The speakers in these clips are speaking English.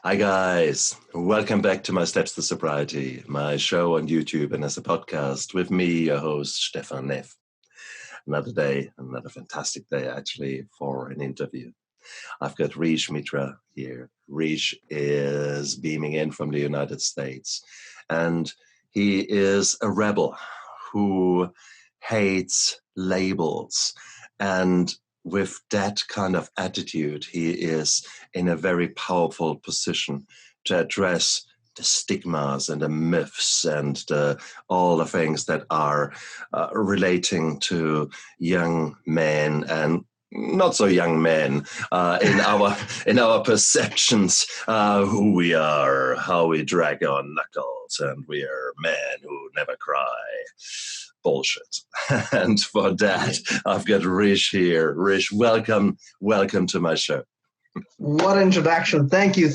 Hi guys, welcome back to my Steps to Sobriety, my show on YouTube and as a podcast with me, your host, Stefan Neff. Another day, another fantastic day actually for an interview. I've got Rish Mitra here. Rish is beaming in from the United States and he is a rebel who hates labels, and with that kind of attitude, he is in a very powerful position to address the stigmas and the myths and all the things that are relating to young men and not so young men in our perceptions, who we are, how we drag our knuckles, and we are men who never cry. Bullshit. And for that, I've got Rish here. Rish, welcome to my show. What introduction. Thank you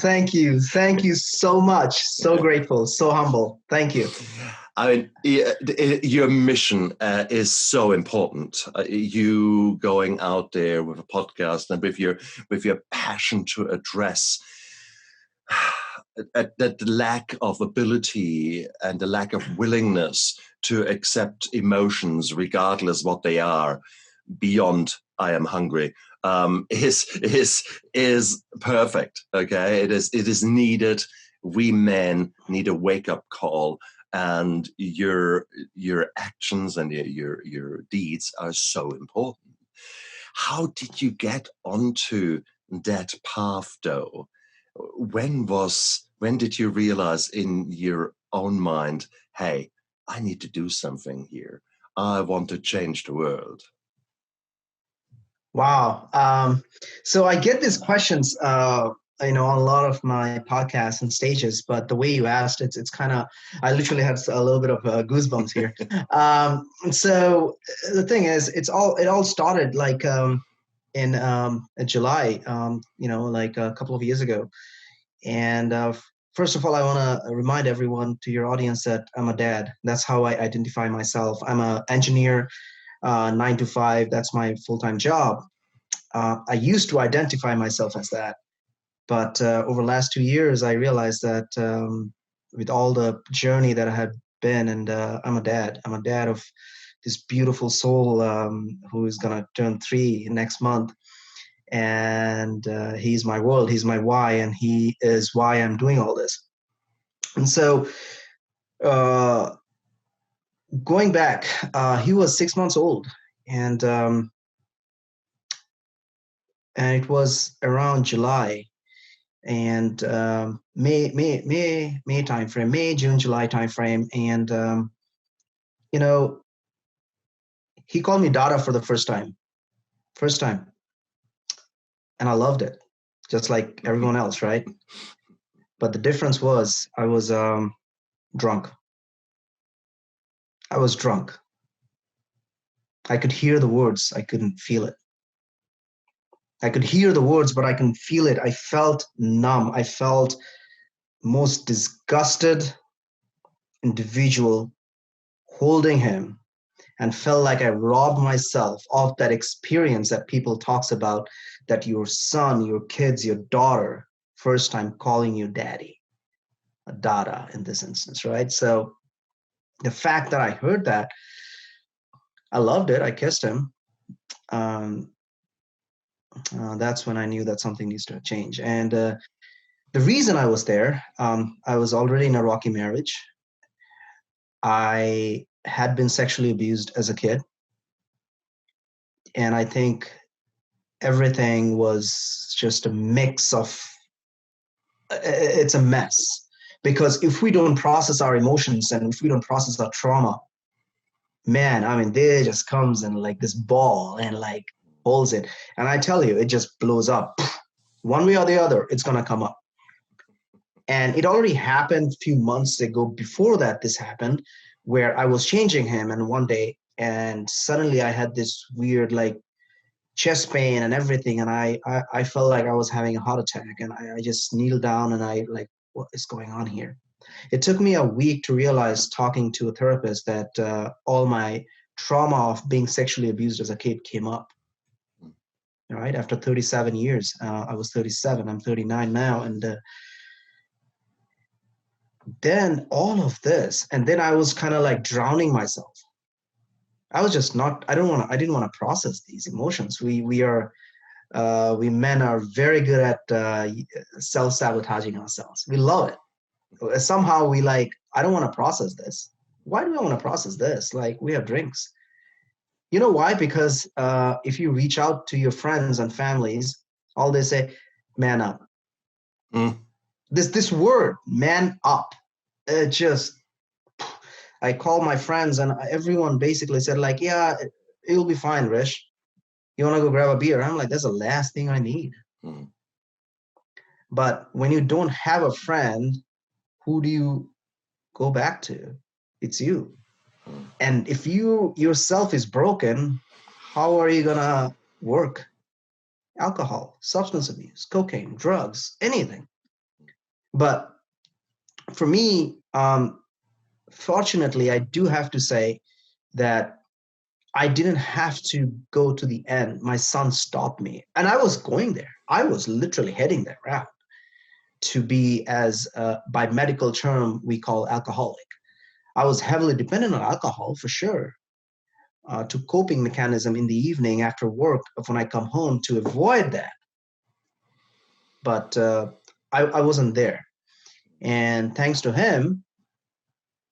so much. So grateful, so humble. Thank you. I mean, your mission is so important. You going out there with a podcast and with your passion to address that lack of ability and the lack of willingness to accept emotions, regardless what they are, beyond "I am hungry," is perfect. Okay, it is needed. We men need a wake up call. And your actions and your deeds are so important. How did you get onto that path, though? When did you realize in your own mind, hey, I need to do something here. I want to change the world. Wow. So I get these questions on a lot of my podcasts and stages, but the way you asked, it's kind of, I literally had a little bit of goosebumps here. So the thing is, it all started like in July, like a couple of years ago. And first of all, I want to remind everyone, to your audience, that I'm a dad. That's how I identify myself. I'm an engineer, 9 to 5. That's my full-time job. I used to identify myself as that. But over the last 2 years, I realized that with all the journey that I had been, and I'm a dad. I'm a dad of this beautiful soul who is going to turn 3 next month. And he's my world, he's my why, and he is why I'm doing all this. And so going back, he was 6 months old, and it was around July. And May time frame, May, June, July time frame, and he called me Dada for the first time, and I loved it, just like everyone else, right? But the difference was I was drunk. I was drunk. I could hear the words, I couldn't feel it. I could hear the words, but I couldn't feel it. I felt numb. I felt most disgusted individual holding him, and felt like I robbed myself of that experience that people talks about, that your son, your kids, your daughter, first time calling you daddy, a Dada in this instance, right? So the fact that I heard that, I loved it. I kissed him. That's when I knew that something needs to change. And the reason I was there, I was already in a rocky marriage. I had been sexually abused as a kid. And I think everything was just a mix of, it's a mess. Because if we don't process our emotions and if we don't process our trauma, man, I mean, there just comes in like this ball and like holds it. And I tell you, it just blows up. One way or the other, it's going to come up. And it already happened a few months ago before that this happened, where I was changing him, and one day, and suddenly I had this weird like chest pain and everything. And I felt like I was having a heart attack, and I just kneeled down and I like, what is going on here? It took me a week to realize, talking to a therapist, that all my trauma of being sexually abused as a kid came up. All right. After 37 years, I was 37, I'm 39 now. And then all of this, and then I was kind of like drowning myself. I was just not, I didn't want to process these emotions. We men are very good at self-sabotaging ourselves. We love it. Somehow we like, I don't want to process this. Why do I want to process this? Like, we have drinks. You know why? Because if you reach out to your friends and families, all they say, man up. Mm. This word, man up, it just, I call my friends and everyone basically said like, yeah, it'll be fine, Rish. You want to go grab a beer? I'm like, that's the last thing I need. Mm. But when you don't have a friend, who do you go back to? It's you. Mm. And if you yourself is broken, how are you gonna work? Alcohol, substance abuse, cocaine, drugs, anything. But for me, fortunately, I do have to say that I didn't have to go to the end. My son stopped me, and I was going there. I was literally heading that route to be, as by medical term we call alcoholic. I was heavily dependent on alcohol for sure, to coping mechanism in the evening after work when I come home to avoid that. But I wasn't there. And thanks to him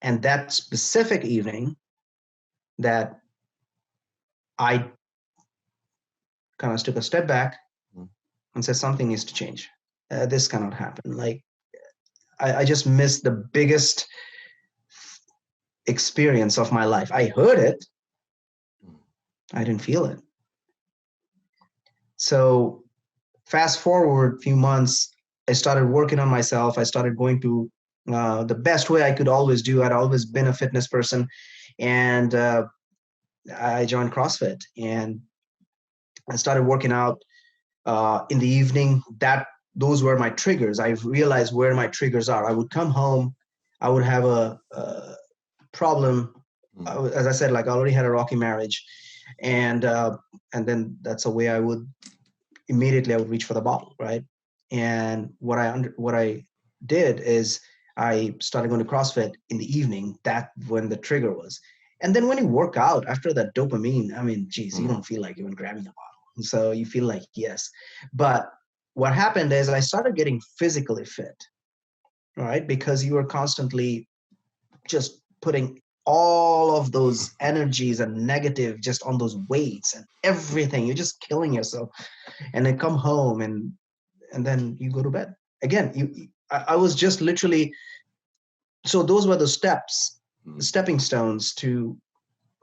and that specific evening, that I kind of took a step back and said something needs to change. This cannot happen. Like, I just missed the biggest experience of my life. I heard it, I didn't feel it. So fast forward a few months, I started working on myself. I started going to the best way I could always do. I'd always been a fitness person, and I joined CrossFit, and I started working out in the evening. Those were my triggers. I realized where my triggers are. I would come home, I would have a problem. As I said, like, I already had a rocky marriage, and then that's a way I would reach for the bottle, right? And what I did is I started going to CrossFit in the evening. That when the trigger was. And then when you work out after that dopamine, I mean, geez, you don't feel like even grabbing a bottle. So you feel like, yes. But what happened is I started getting physically fit, right? Because you were constantly just putting all of those energies and negative just on those weights and everything. You're just killing yourself. And then come home and then you go to bed. Again, I was just literally, so those were the steps, stepping stones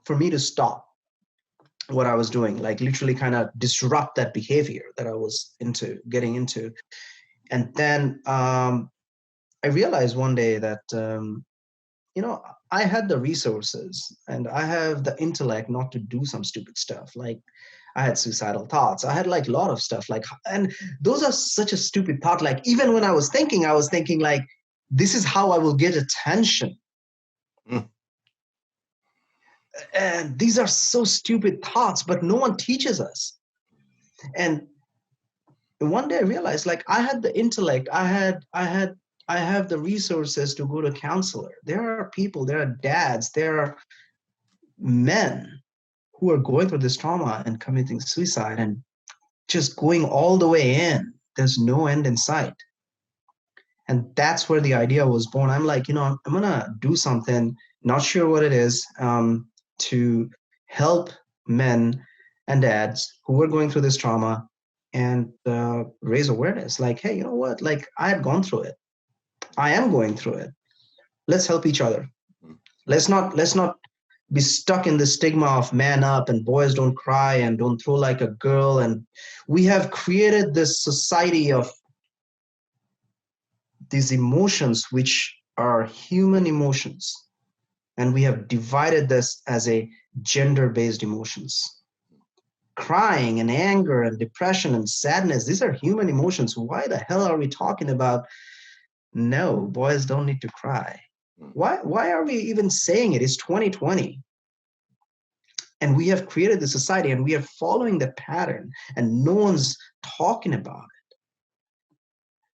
for me to stop what I was doing, like literally kind of disrupt that behavior that I was getting into. And then I realized one day that, I had the resources and I have the intellect not to do some stupid stuff. Like, I had suicidal thoughts. I had like a lot of stuff like, and those are such a stupid thought. Like, even when I was thinking like, this is how I will get attention. And these are so stupid thoughts, but no one teaches us. And one day I realized, like, I had the intellect. I have the resources to go to a counselor. There are people, there are dads, there are men who are going through this trauma and committing suicide and just going all the way in. There's no end in sight. And that's where the idea was born. I'm like, I'm going to do something, not sure what it is, to help men and dads who are going through this trauma and raise awareness. Like, hey, you know what? Like, I had gone through it. I am going through it. Let's help each other. Let's not be stuck in the stigma of man up and boys don't cry and don't throw like a girl. And we have created this society of these emotions, which are human emotions. And we have divided this as a gender-based emotions. Crying and anger and depression and sadness, these are human emotions. Why the hell are we talking about, no, boys don't need to cry? Why are we even saying it? It's 2020. And we have created the society and we are following the pattern and no one's talking about it.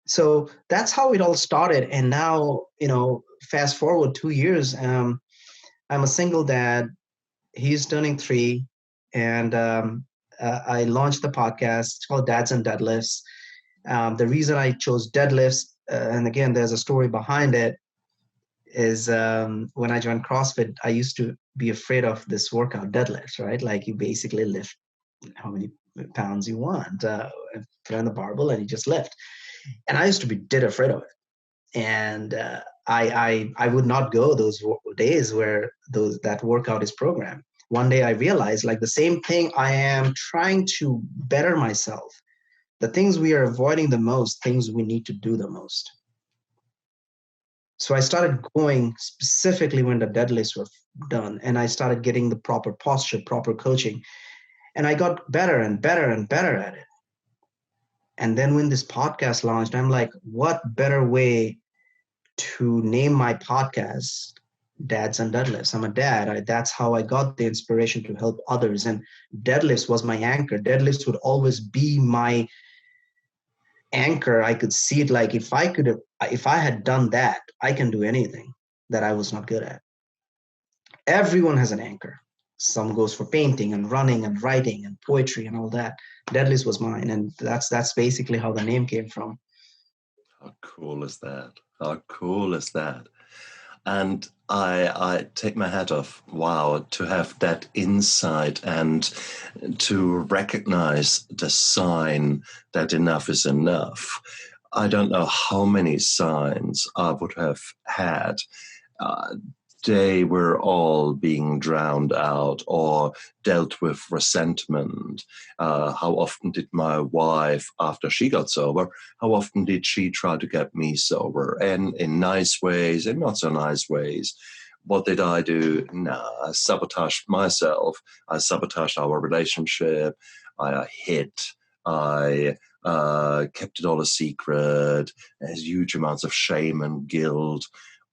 So that's how it all started. And now, fast forward 2 years, I'm a single dad. He's turning 3, and I launched the podcast. It's called Dads And Deadlifts. The reason I chose deadlifts, and again, there's a story behind it, is when I joined CrossFit, I used to be afraid of this workout, deadlifts, right? Like you basically lift how many pounds you want, put on the barbell, and you just lift. And I used to be dead afraid of it. And I would not go those days where that workout is programmed. One day I realized, like, the same thing, I am trying to better myself. The things we are avoiding the most, things we need to do the most. So I started going specifically when the deadlifts were done, and I started getting the proper posture, proper coaching, and I got better and better and better at it. And then when this podcast launched, I'm like, what better way to name my podcast Dads and Deadlifts? I'm a dad. That's how I got the inspiration to help others. And deadlifts was my anchor. Deadlifts would always be my anchor. I could see it like, if I had done that, I can do anything that I was not good at. Everyone has an anchor. Some goes for painting and running and writing and poetry and all that. Deadlifts was mine, and that's basically how the name came from. How cool is that? How cool is that? And I take my hat off. Wow, to have that insight and to recognize the sign that enough is enough. I don't know how many signs I would have had. They were all being drowned out or dealt with resentment. How often did my wife, after she got sober, how often did she try to get me sober? And in nice ways and not so nice ways. What did I do? I sabotaged myself. I sabotaged our relationship. I hid. I kept it all a secret. There's huge amounts of shame and guilt,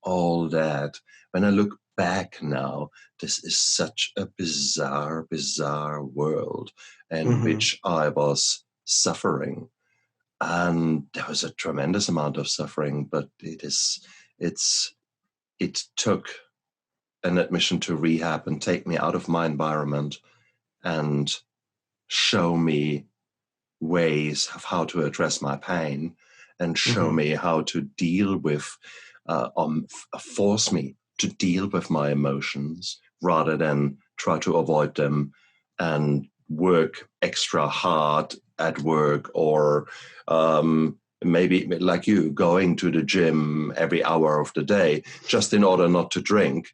all that. When I look back now, this is such a bizarre, bizarre world in which I was suffering. And there was a tremendous amount of suffering, but it took an admission to rehab and take me out of my environment and show me ways of how to address my pain and show me how to deal with, force me to deal with my emotions rather than try to avoid them and work extra hard at work, or maybe like you, going to the gym every hour of the day just in order not to drink,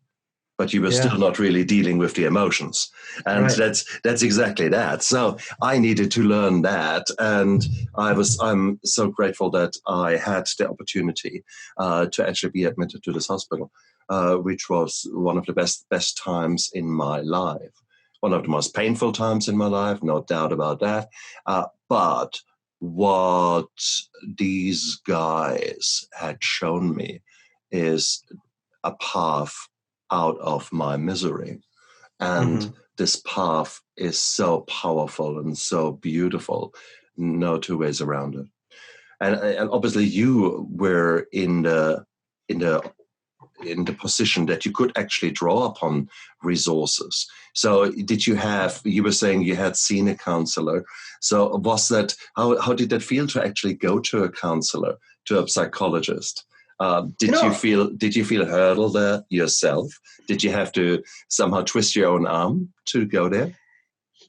but you were still not really dealing with the emotions. And that's exactly that. So I needed to learn that. And I'm so grateful that I had the opportunity to actually be admitted to this hospital, which was one of the best times in my life. One of the most painful times in my life, no doubt about that. But what these guys had shown me is a path out of my misery. And this path is so powerful and so beautiful. No two ways around it. And obviously you were in the position that you could actually draw upon resources. So you were saying you had seen a counselor. So was that, how did that feel to actually go to a counselor, to a psychologist? Did you feel hurdled there yourself? Did you have to somehow twist your own arm to go there?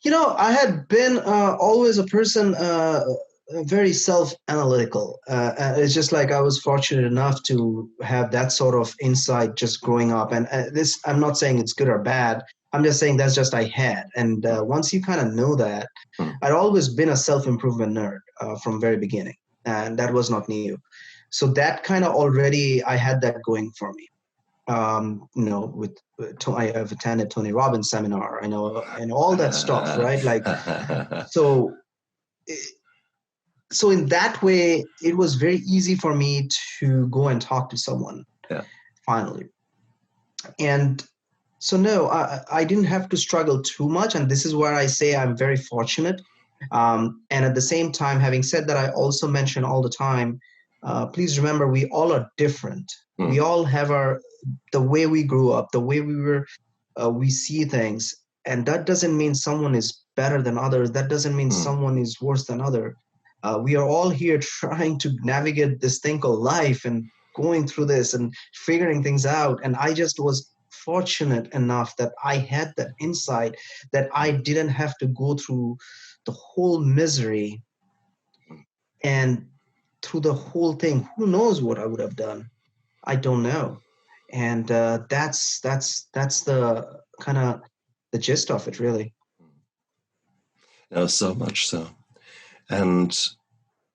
I had been always a person very self-analytical. It's just like I was fortunate enough to have that sort of insight just growing up. And this, I'm not saying it's good or bad. I'm just saying that's just I had. And once you kind of know that, I'd always been a self-improvement nerd from very beginning. And that was not new. So that kind of already, I had that going for me. I have attended Tony Robbins seminar, and all that stuff, right? Like, so in that way, it was very easy for me to go and talk to someone finally. And so, no, I didn't have to struggle too much. And this is where I say I'm very fortunate. And at the same time, having said that, I also mention all the time, please remember, we all are different. Mm. We all have the way we grew up, the way we see things. And that doesn't mean someone is better than others. That doesn't mean someone is worse than other. We are all here trying to navigate this thing called life and going through this and figuring things out. And I just was fortunate enough that I had that insight, that I didn't have to go through the whole misery and through the whole thing. Who knows what I would have done? I don't know. And that's the kind of the gist of it, really. No, so much so. And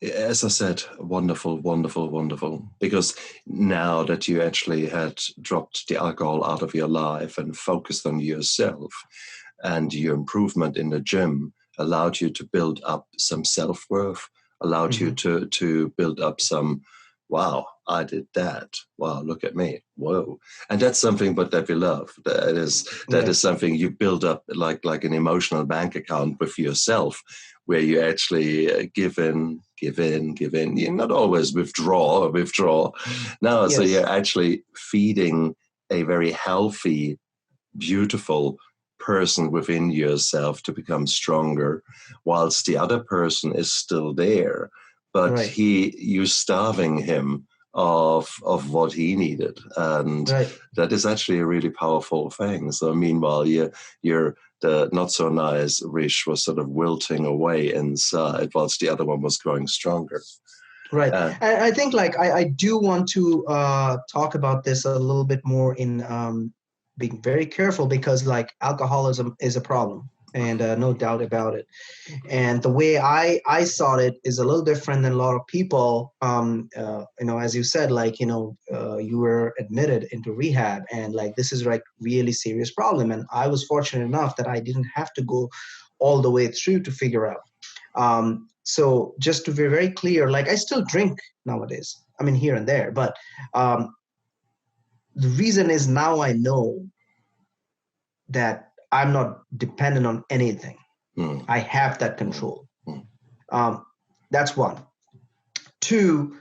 as I said, wonderful, wonderful, wonderful. Because now that you actually had dropped the alcohol out of your life and focused on yourself, and your improvement in the gym allowed you to build up some self-worth, allowed you to build up some, wow, I did that. Wow, look at me. Whoa. And that's something that we love. That is something you build up like an emotional bank account with yourself, where you actually give in. You not always withdraw. No, yes. So you're actually feeding a very healthy, beautiful person within yourself to become stronger, whilst the other person is still there, but you're starving him of what he needed, and that is actually a really powerful thing. So meanwhile, you're the not so nice Rish was sort of wilting away inside, whilst the other one was growing stronger. Right. And I think I do want to talk about this a little bit more in being very careful, because alcoholism is a problem, and no doubt about it. And the way I saw it is a little different than a lot of people. As you said, you were admitted into rehab, and this is really serious problem. And I was fortunate enough that I didn't have to go all the way through to figure out. So just to be very clear, I still drink nowadays. I mean, here and there, but the reason is now I know that I'm not dependent on anything. I have that control. That's one. Two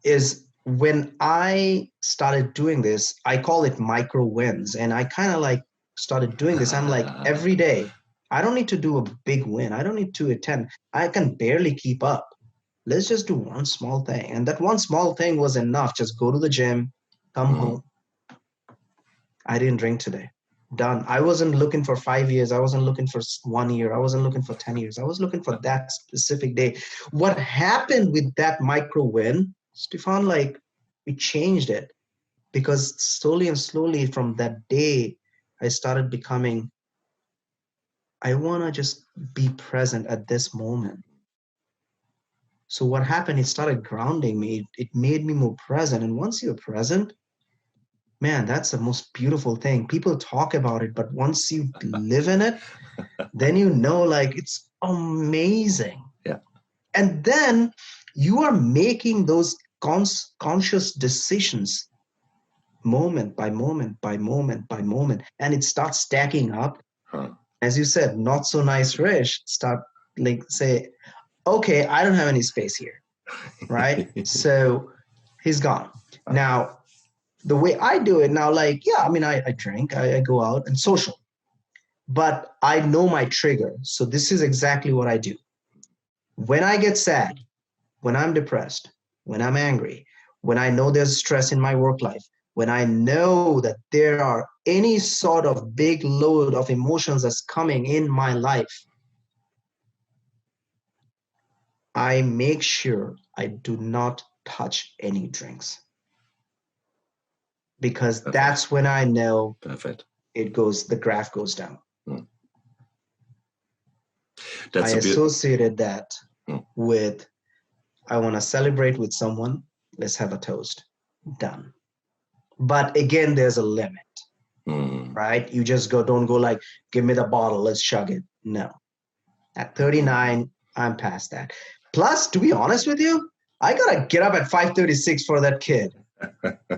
is, when I started doing this, I call it micro wins. And I kind of started doing this. I'm every day, I don't need to do a big win. I don't need to attend. I can barely keep up. Let's just do one small thing. And that one small thing was enough. Just go to the gym, come home. I didn't drink today. Done. I wasn't looking for 5 years. I wasn't looking for 1 year. I wasn't looking for 10 years. I was looking for that specific day. What happened with that micro win, Stefan, we changed it, because slowly and slowly from that day, I started becoming, I want to just be present at this moment. So what happened, it started grounding me. It made me more present. And once you're present, man, that's the most beautiful thing. People talk about it, but once you live in it, then it's amazing. Yeah. And then you are making those conscious decisions moment by moment by moment by moment, and it starts stacking up. As you said, not so nice Rish start say, okay, I don't have any space here, right? So he's gone. Now, the way I do it now, I drink, I go out and social, but I know my trigger. So this is exactly what I do. When I get sad, when I'm depressed, when I'm angry, when I know there's stress in my work life, when I know that there are any sort of big load of emotions that's coming in my life, I make sure I do not touch any drinks. Because Perfect. That's when I know Perfect. The graph goes down. I associated that with, I want to celebrate with someone, let's have a toast. Done. But again, there's a limit, right? You just don't go give me the bottle, let's chug it. No. At 39, I'm past that. Plus, to be honest with you, I got to get up at 5:36 for that kid.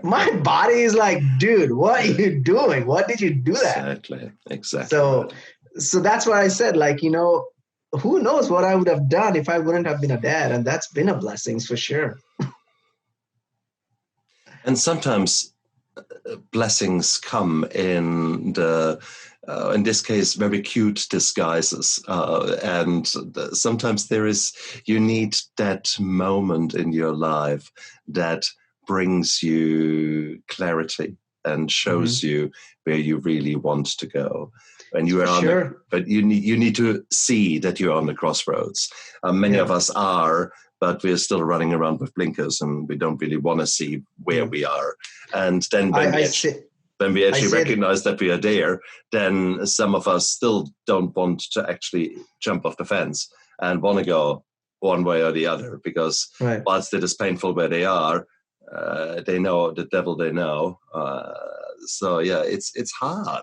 My body is dude, what are you doing? What did you do that? Exactly. So that's why I said, who knows what I would have done if I wouldn't have been a dad. And that's been a blessing for sure. And sometimes blessings come in this case, very cute disguises. And sometimes you need that moment in your life that brings you clarity and shows you where you really want to go. And you are but you need to see that you're on the crossroads. Many of us are, but we're still running around with blinkers and we don't really want to see where we are. And then when we actually recognize that we are there, then some of us still don't want to actually jump off the fence and want to go one way or the other, because whilst it is painful where they are, they know the devil they know. So yeah, it's hard.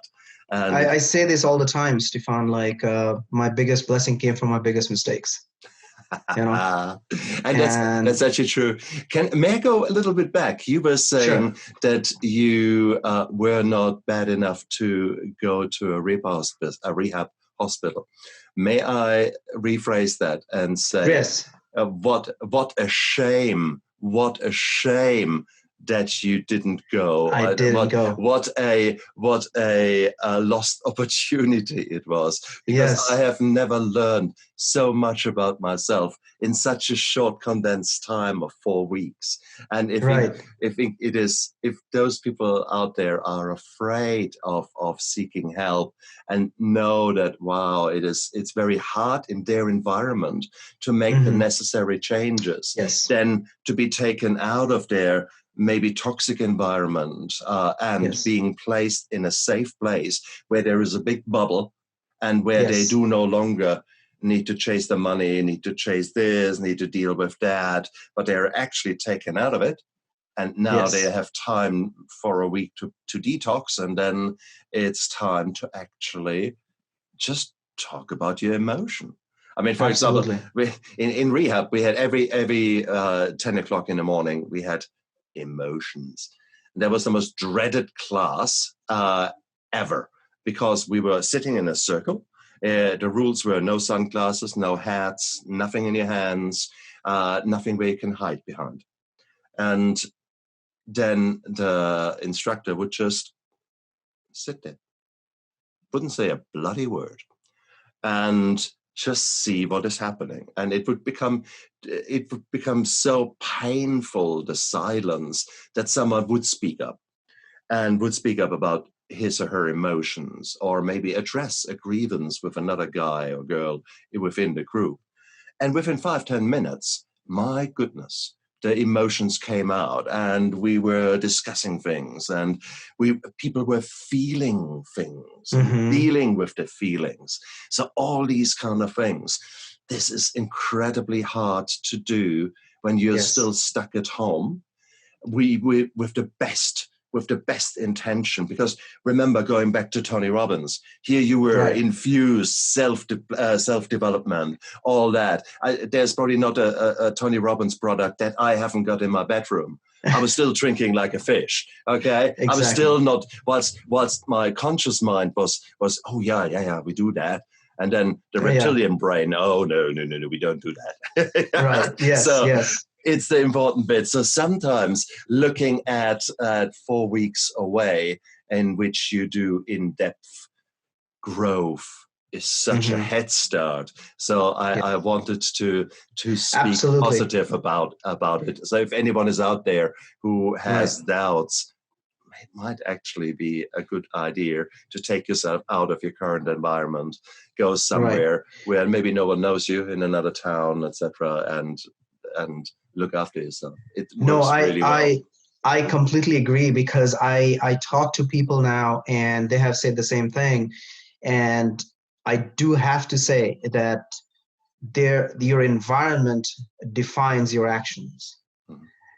And I say this all the time, Stefan, like my biggest blessing came from my biggest mistakes. You know? and that's actually true. May I go a little bit back? You were saying that you were not bad enough to go to a rehab hospital. May I rephrase that and say, what a shame! What a shame that you didn't go. I didn't go. What a lost opportunity it was, because I have never learned so much about myself in such a short condensed time of 4 weeks. And if those people out there are afraid of seeking help and know that it's very hard in their environment to make the necessary changes, then to be taken out of their maybe toxic environment and being placed in a safe place where there is a big bubble and where they do no longer need to chase the money, need to chase this, need to deal with that, but they're actually taken out of it. And now they have time for a week to detox, and then it's time to actually just talk about your emotion. I mean, for example, in rehab, we had every 10 o'clock in the morning, we had emotions. That was the most dreaded class ever, because we were sitting in a circle. The rules were no sunglasses, no hats, nothing in your hands, nothing where you can hide behind. And then the instructor would just sit there, wouldn't say a bloody word, and just see what is happening. And it would become so painful, the silence, that someone would speak up about his or her emotions, or maybe address a grievance with another guy or girl within the group. And within 5-10 minutes, my goodness, the emotions came out, and we were discussing things, and people were feeling things, and dealing with the feelings. So all these kind of things. This is incredibly hard to do when you're still stuck at home. With the best intention, because remember, going back to Tony Robbins, here you were infused self-development, all that. There's probably not a Tony Robbins product that I haven't got in my bedroom. I was still drinking like a fish. Okay, exactly. I was still not. Whilst my conscious mind was, oh yeah, we do that. And then the reptilian brain, oh no, we don't do that. Right. Yes. It's the important bit. So sometimes looking at 4 weeks away in which you do in-depth growth is such a head start. So I wanted to speak positive about it. So if anyone is out there who has doubts, it might actually be a good idea to take yourself out of your current environment, go somewhere where maybe no one knows you, in another town, etc., and look after yourself. It works really well. I completely agree, because I talk to people now and they have said the same thing. And I do have to say that your environment defines your actions,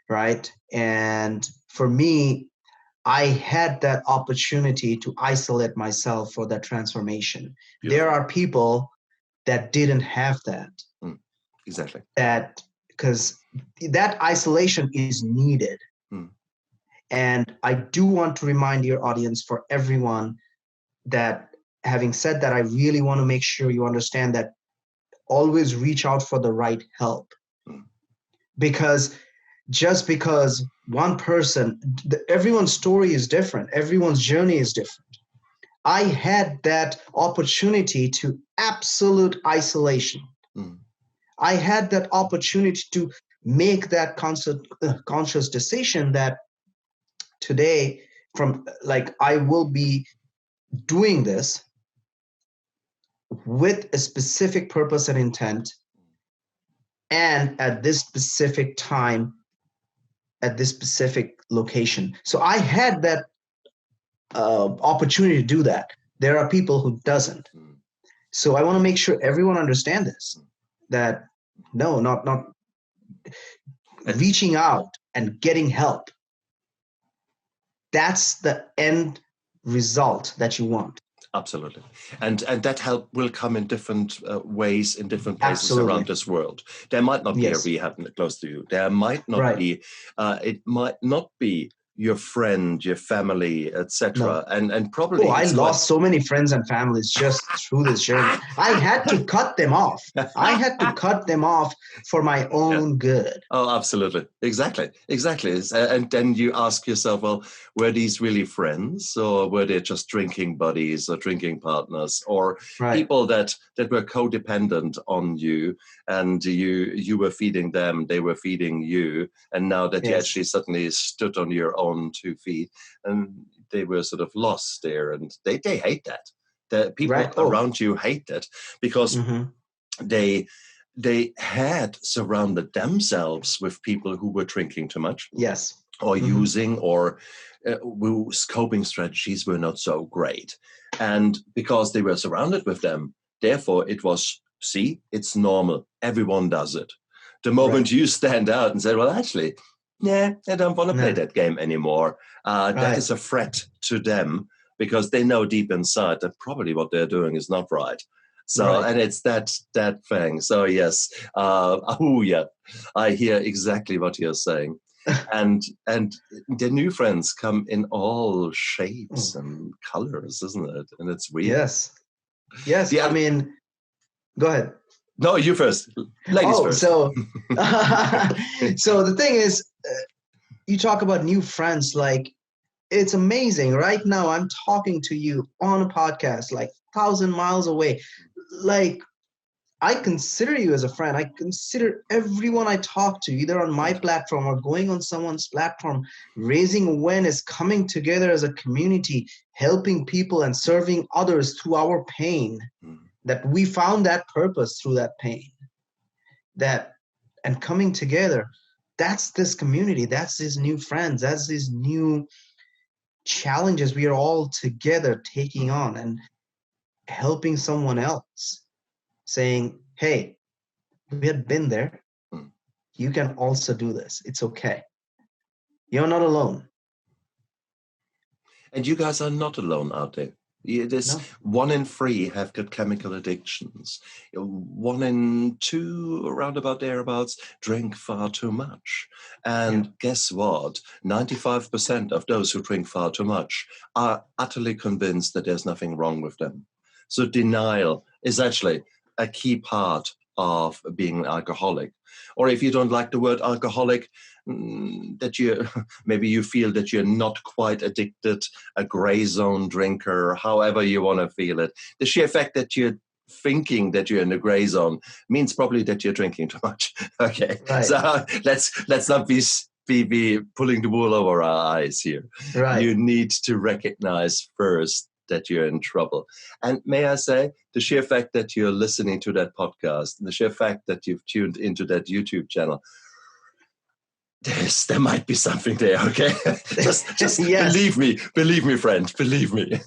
right? And for me, I had that opportunity to isolate myself for that transformation. Beautiful. There are people that didn't have that. Exactly. Because that isolation is needed. And I do want to remind your audience, for everyone, that having said that, I really want to make sure you understand that always reach out for the right help. Because just because one person, everyone's story is different. Everyone's journey is different. I had that opportunity to absolute isolation. Mm. I had that opportunity to make that conscious decision that today, from like, I will be doing this with a specific purpose and intent, and at this specific time, at this specific location. So I had that opportunity to do that. There are people who doesn't. Mm. So I want to make sure everyone understands this, that no, not reaching out and getting help. That's the end result that you want. Absolutely. And that help will come in different ways in different places around this world. There might not be a rehab close to you. There might not be, it might not be your friend, your family, etc. No. And probably I lost so many friends and families just through this journey. I had to cut them off. I had to cut them off for my own good. Oh, absolutely. Exactly. And then you ask yourself, well, were these really friends, or were they just drinking buddies or drinking partners, or people that were codependent on you, and you were feeding them, they were feeding you, and now that you actually suddenly stood on your own 2 feet, and they were sort of lost there, and they hate that. The people around you hate that, because they had surrounded themselves with people who were drinking too much, or using, or whose coping strategies were not so great, and because they were surrounded with them, therefore it was, see, it's normal, everyone does it. The moment you stand out and say, well, actually, I don't want to play that game anymore, that is a threat to them, because they know deep inside that probably what they're doing is not right. So, and it's that thing. So yes, I hear exactly what you're saying. and the new friends come in all shapes and colors, isn't it? And it's weird. Yes. I mean, go ahead. No, you first. Ladies first. So the thing is, you talk about new friends, like, it's amazing. Right now, I'm talking to you on a podcast, like 1,000 miles away. Like, I consider you as a friend. I consider everyone I talk to, either on my platform or going on someone's platform, raising awareness, coming together as a community, helping people and serving others through our pain, that we found that purpose through that pain, and coming together. That's this community. That's these new friends. That's these new challenges we are all together taking on, and helping someone else, saying, hey, we had been there. You can also do this. It's okay. You're not alone. And you guys are not alone out there. There's 1 in 3 have got chemical addictions. 1 in 2, around about thereabouts, drink far too much. And guess what? 95% of those who drink far too much are utterly convinced that there's nothing wrong with them. So denial is actually a key part of being an alcoholic. Or if you don't like the word alcoholic, that maybe you feel that you're not quite addicted, a gray zone drinker, however you want to feel it. The sheer fact that you're thinking that you're in the gray zone means probably that you're drinking too much. Okay, so let's not be pulling the wool over our eyes here. You need to recognize first that you're in trouble. And may I say, the sheer fact that you're listening to that podcast, the sheer fact that you've tuned into that YouTube channel, there might be something there, okay? just believe me, friend, believe me.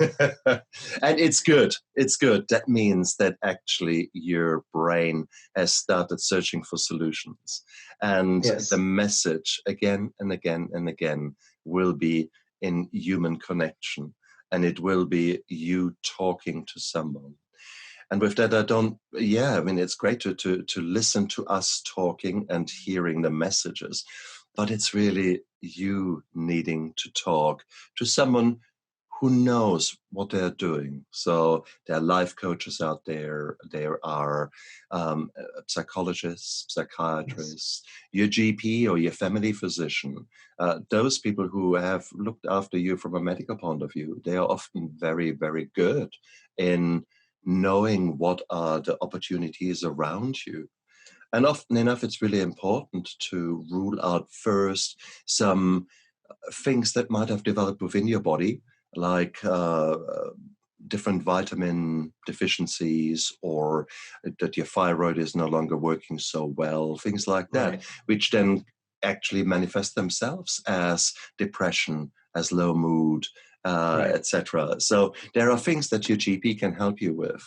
And it's good. That means that actually your brain has started searching for solutions. And the message again and again and again will be in human connection. And it will be you talking to someone. And with that, it's great to listen to us talking and hearing the messages, but it's really you needing to talk to someone who knows what they're doing. So there are life coaches out there. There are psychologists, psychiatrists, your GP or your family physician. Those people who have looked after you from a medical point of view, they are often very, very good in knowing what are the opportunities around you. And often enough, it's really important to rule out first some things that might have developed within your body, like different vitamin deficiencies, or that your thyroid is no longer working so well, things like that, Right. which then actually manifest themselves as depression, as low mood, Right. etc. So there are things that your GP can help you with.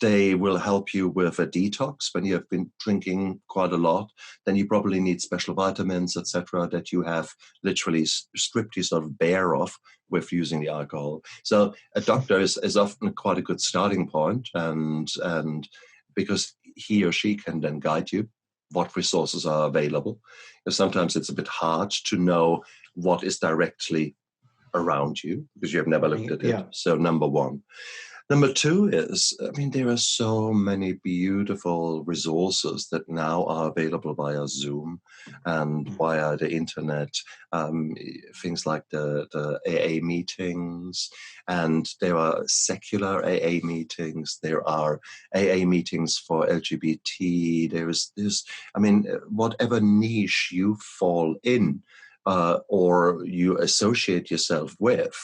They will help you with a detox when you have been drinking quite a lot. Then you probably need special vitamins, etc., that you have literally stripped yourself bare of with using the alcohol. So a doctor is often quite a good starting point, and because he or she can then guide you what resources are available. Because sometimes it's a bit hard to know what is directly around you because you have never looked at it. Yeah. So number one. Number two is, I mean, there are so many beautiful resources that now are available via Zoom and via the internet. Things like the AA meetings, and there are secular AA meetings. There are AA meetings for LGBT. There's, I mean, whatever niche you fall in or you associate yourself with,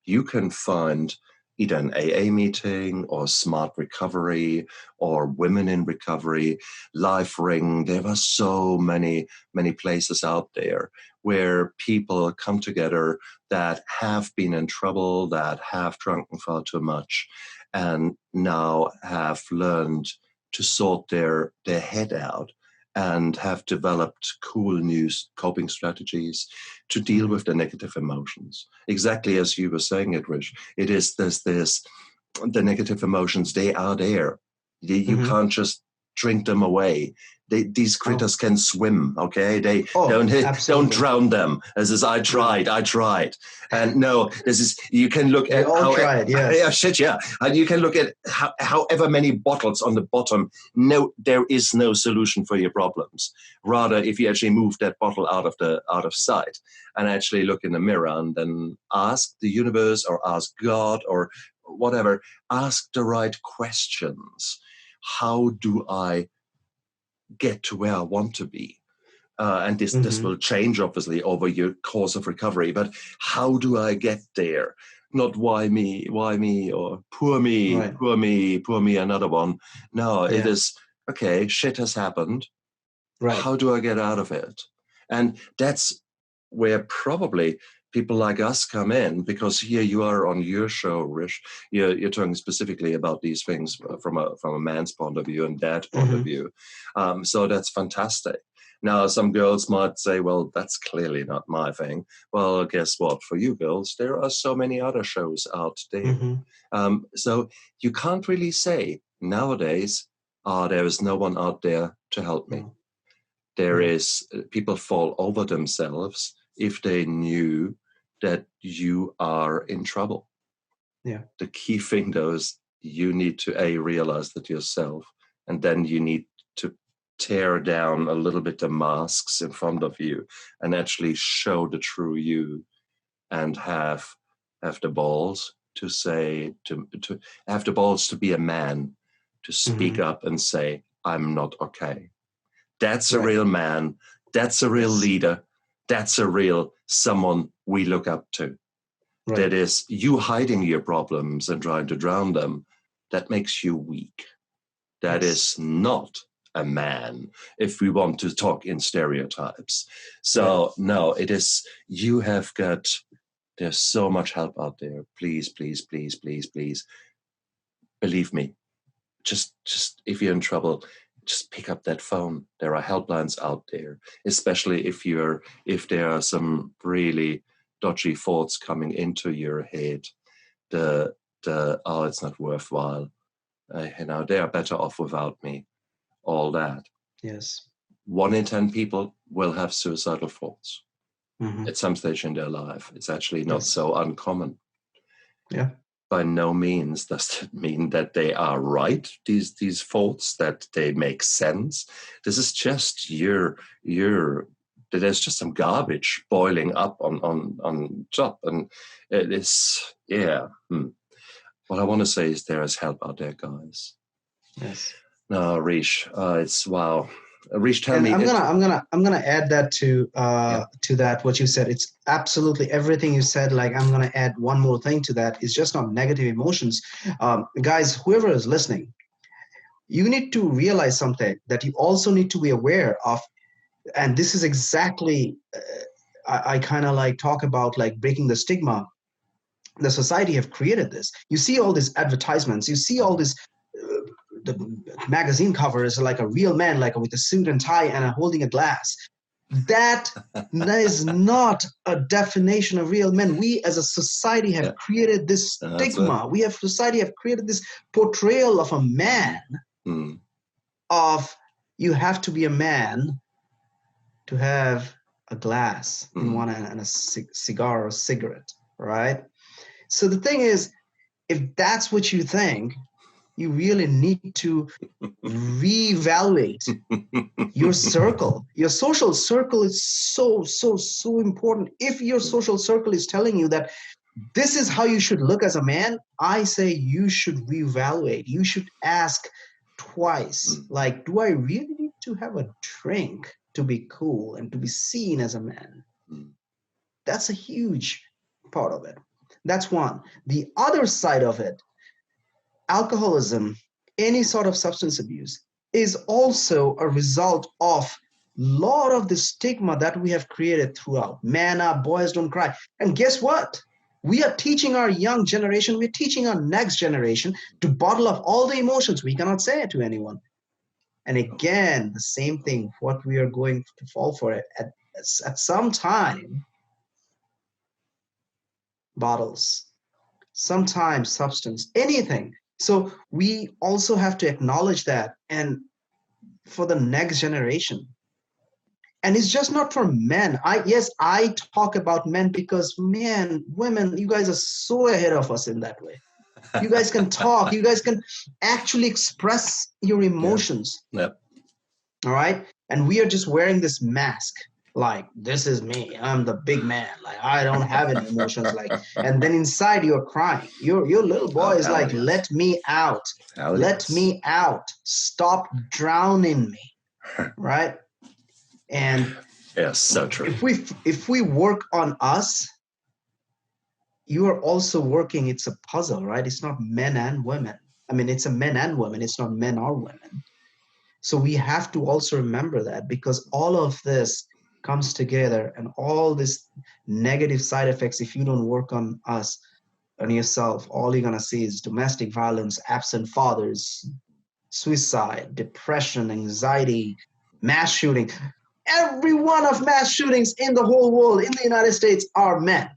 you can find either an AA meeting or Smart Recovery or Women in Recovery, Life Ring. There are so many places out there where people come together that have been in trouble, that have drunken far too much, and now have learned to sort their head out and have developed cool new coping strategies to deal with the negative emotions. Exactly as you were saying it, Rish. It is this the negative emotions, they are there. You can't just drink them away. These critters can swim, okay? They don't drown them. As is, I tried. And no, this is, you can look we at all tried, yes. And you can look at however many bottles on the bottom. No, there is no solution for your problems. Rather, if you actually move that bottle out of sight and actually look in the mirror and then ask the universe or ask God or whatever, ask the right questions. How do I get to where I want to be? And this will change, obviously, over your course of recovery. But how do I get there? Not why me, or poor me, right. poor me, another one. No, it is, okay, shit has happened. Right. How do I get out of it? And that's where probably people like us come in, because here you are on your show, Rish. You're talking specifically about these things from a man's point of view and dad's point of view. So that's fantastic. Now, some girls might say, well, that's clearly not my thing. Well, guess what? For you girls, there are so many other shows out there. So you can't really say nowadays, there is no one out there to help me. There is, people fall over themselves if they knew that you are in trouble. Yeah. The key thing, though, is you need to realize that yourself, and then you need to tear down a little bit the masks in front of you and actually show the true you, and have the balls to say, to have the balls to be a man, to speak up and say, I'm not okay. That's a real man. That's a real leader. That's a real someone we look up to. That is, you hiding your problems and trying to drown them, that makes you weak. That is not a man, if we want to talk in stereotypes. So no, it is, you have got, there's so much help out there. Please, please, please, please, please. Believe me, just if you're in trouble, just pick up that phone. There are helplines out there, especially if there are some really dodgy thoughts coming into your head. It's not worthwhile. They are better off without me. All that. Yes. 1 in 10 people will have suicidal thoughts at some stage in their life. It's actually not so uncommon. Yeah. By no means does it mean that they are right, these thoughts, that they make sense. This is just there's just some garbage boiling up on top. And it is, yeah. What I want to say is there is help out there, guys. Yes. No, Rish, it's wow. Rish, tell me. I'm gonna add that to that what you said. It's absolutely everything you said. Like, I'm gonna add one more thing to that. It's just not negative emotions, guys. Whoever is listening, you need to realize something that you also need to be aware of, and this is exactly I kind of like talk about like breaking the stigma. The society have created this. You see all these advertisements. You see all this. The magazine cover is like a real man, like with a suit and tie and holding a glass. That is not a definition of real men. We as a society have created this stigma. Society have created this portrayal of a man, of you have to be a man to have a glass in one hand and a cigar or a cigarette, right? So the thing is, if that's what you think, you really need to reevaluate your circle. Your social circle is so important. If your social circle is telling you that this is how you should look as a man, I say you should reevaluate. You should ask twice, like, do I really need to have a drink to be cool and to be seen as a man? That's a huge part of it. That's one. The other side of it, alcoholism, any sort of substance abuse, is also a result of a lot of the stigma that we have created throughout. Man up, boys don't cry. And guess what? We are teaching our young generation, we're teaching our next generation to bottle up all the emotions. We cannot say it to anyone. And again, the same thing, what we are going to fall for it at some time, bottles, sometimes substance, anything. So we also have to acknowledge that, and for the next generation. And it's just not for men. I talk about men because, man, women, you guys are so ahead of us in that way. You guys can talk. You guys can actually express your emotions. Yep. All right? And we are just wearing this mask. Like, this is me. I'm the big man. Like, I don't have any emotions. Like, and then inside you're crying. Your little boy is like, let me out. Let me out. Stop drowning me. Right? And yes, so true. If we work on us, you are also working. It's a puzzle, right? It's not men and women. I mean, it's a men and women. It's not men or women. So we have to also remember that, because all of this comes together, and all this negative side effects, if you don't work on us, on yourself, all you're going to see is domestic violence, absent fathers, suicide, depression, anxiety, mass shooting. Every one of mass shootings in the whole world, in the United States, are men.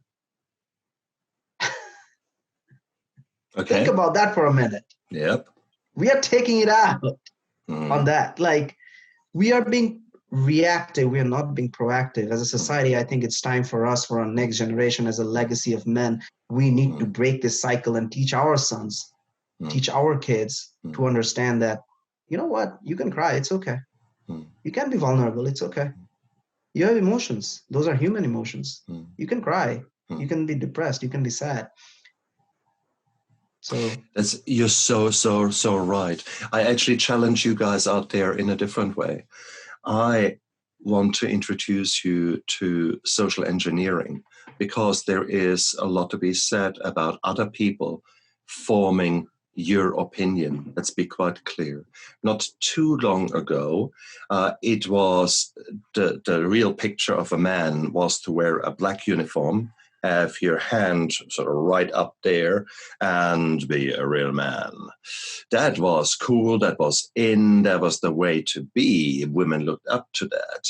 Okay. Think about that for a minute. Yep. We are taking it out on that. Like, we are being reactive. We are not being proactive. As a society, I think it's time for us, for our next generation, as a legacy of men, we need to break this cycle and teach our sons, teach our kids to understand that, you know what, you can cry. It's okay. You can be vulnerable. It's okay. You have emotions. Those are human emotions. You can cry. You can be depressed. You can be sad. So you're so right. I actually challenge you guys out there in a different way. I want to introduce you to social engineering, because there is a lot to be said about other people forming your opinion. Let's be quite clear. Not too long ago, it was the real picture of a man was to wear a black uniform, have your hand sort of right up there, and be a real man. That was cool. That was in. That was the way to be. Women looked up to that.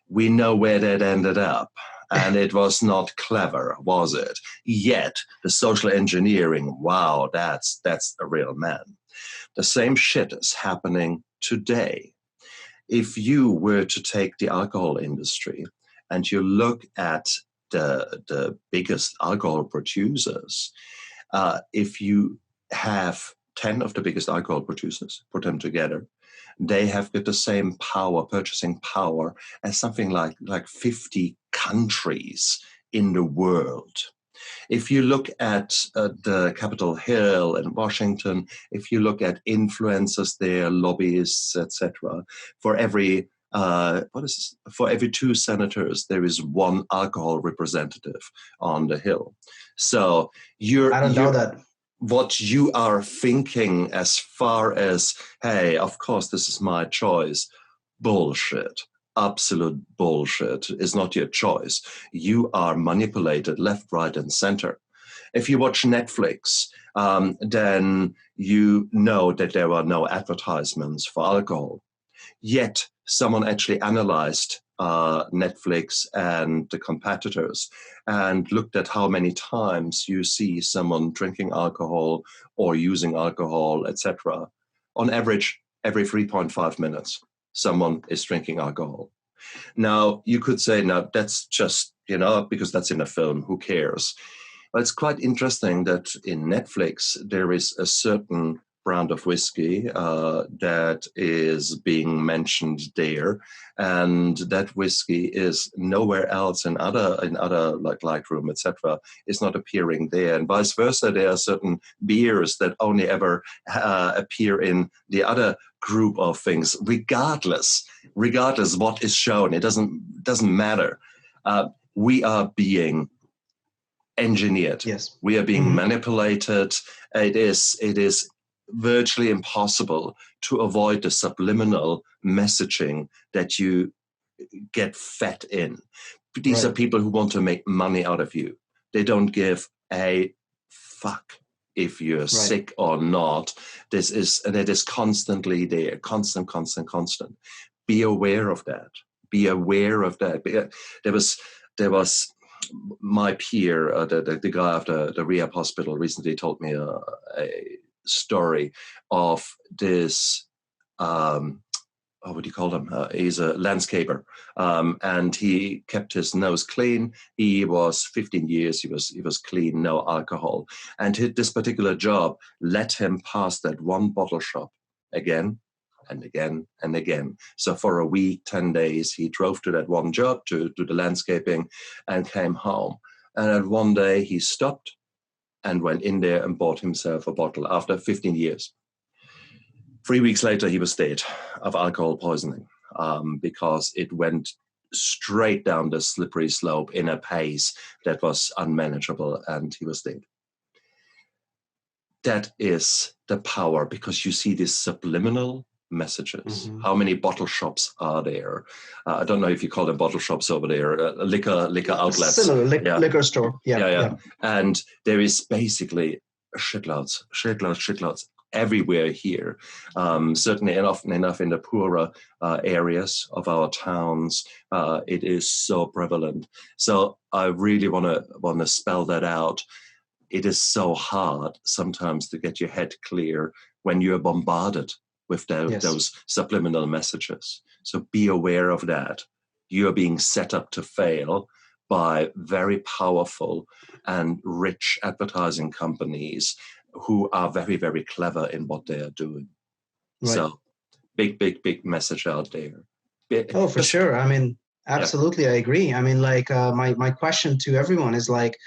We know where that ended up. And it was not clever, was it? Yet, the social engineering, wow, that's a real man. The same shit is happening today. If you were to take the alcohol industry and you look at the biggest alcohol producers, if you have 10 of the biggest alcohol producers, put them together, they have got the same power, purchasing power, as something like 50 countries in the world. If you look at the Capitol Hill in Washington, if you look at influencers there, lobbyists, etc., for every for every 2 senators, there is 1 alcohol representative on the Hill. So I don't know that. What you are thinking as far as, hey, of course, this is my choice, bullshit. Absolute bullshit. Is not your choice. You are manipulated left, right, and center. If you watch Netflix, then you know that there are no advertisements for alcohol. Yet someone actually analyzed Netflix and the competitors and looked at how many times you see someone drinking alcohol or using alcohol, etc. On average, every 3.5 minutes, someone is drinking alcohol. Now, you could say, no, that's just, because that's in a film, who cares? But it's quite interesting that in Netflix, there is a certain brand of whiskey that is being mentioned there, and that whiskey is nowhere else in other like Lightroom, etc. is not appearing there, and vice versa. There are certain beers that only ever appear in the other group of things, regardless what is shown. It doesn't matter. We are being engineered. Yes. We are being manipulated. It is virtually impossible to avoid the subliminal messaging that you get fed in. These are people who want to make money out of you. They don't give a fuck if you're sick or not. And it is constantly there, constant. Be aware of that. Be aware of that. There was my peer, the guy after the rehab hospital, recently told me a story of this, what do you call him? He's a landscaper, and he kept his nose clean. He was 15 years, he was clean, no alcohol. And this particular job let him pass that one bottle shop again and again and again. So for a week, 10 days, he drove to that one job, to do the landscaping, and came home. And at one day he stopped and went in there and bought himself a bottle after 15 years. 3 weeks later, he was dead of alcohol poisoning because it went straight down the slippery slope in a pace that was unmanageable, and he was dead. That is the power, because you see these subliminal messages. How many bottle shops are there? I don't know if you call them bottle shops over there, liquor outlets. Similar, liquor store. Yeah. And there is basically shitloads everywhere here. Certainly, and often enough in the poorer areas of our towns, it is so prevalent. So I really want to spell that out. It is so hard sometimes to get your head clear when you're bombarded with those subliminal messages. So be aware of that. You're being set up to fail by very powerful and rich advertising companies who are very, very clever in what they are doing. Right. So big message out there. For sure. I mean, absolutely, I agree. I mean, like my question to everyone is like,